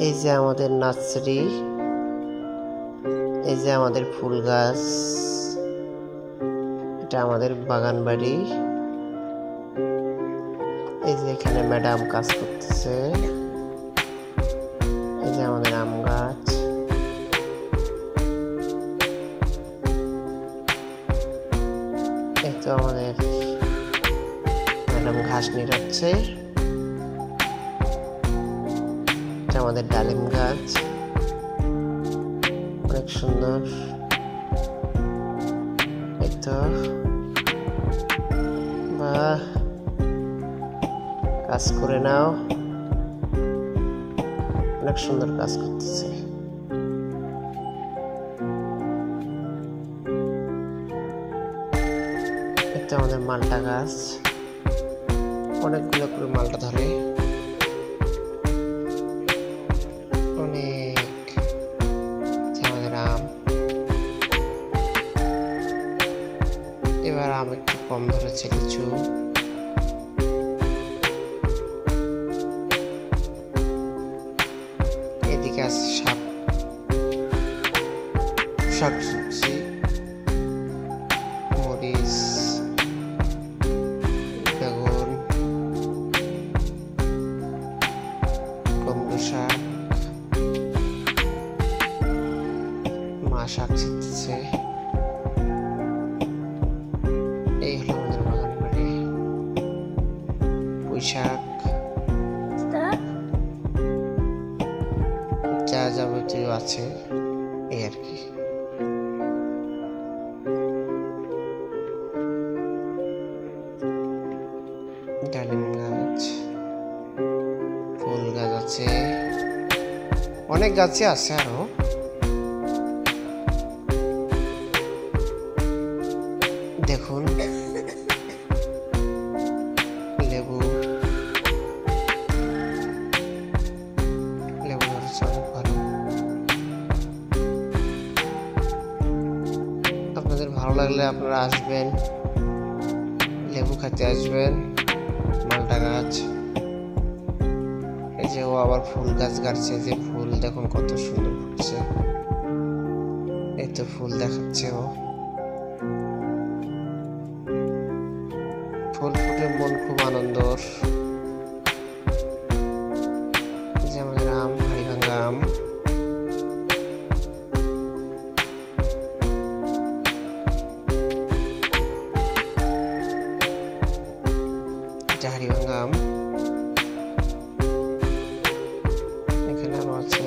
এই যে আমাদের নার্সারি, এই যে আমাদের ফুল গাছ, এটা আমাদের বাগান বাড়ি। এই যে এখানে ম্যাডাম কাজ করতেছে। এই যে আমাদের আম গাছ, এই তো আমাদের ম্যাডাম ঘাস নিড়াচ্ছে। এটা আমাদের ডালিম গাছ, অনেক সুন্দর। এই তো বাহ, কাজ করে নাও, অনেক সুন্দর কাজ করতেছে। এটা আমাদের মালটা গাছ, অনেকগুলো করে মালটা ধরে, অনেক। আমাদের আম, এবার আম একটু কম ধরেছে কিছু। এদিকে আছে শাকসবজি, মরিচ, বেগুন, কুমড়ো শাক, মা শাক ছিটছে। এই হলো আমাদের বাগান বাড়ি। পুঁই শাক, যা যাবতীয় আছে এই আর কি। ডালিম গাছ, ফুল গাছ আছে, অনেক গাছই আছে আরো। দেখুন লেবু, লেবু ধরেছে অনেক ভালো। আপনাদের ভালো লাগলে আপনারা আসবেন, লেবু খেতে আসবেন। মালটা গাছ, এই যে ও আবার ফুল গাছ গাড়ছে, যে ফুল দেখুন কত সুন্দর ফুটছে। এই তো ফুল দেখাচ্ছে ও, ফুল ফুটে মন খুব আনন্দর। এই যে আমাদের আম, হাড়িভাঙ্গা আম। এটা হাড়িভাঙ্গা আম, এখানে আরো আছে।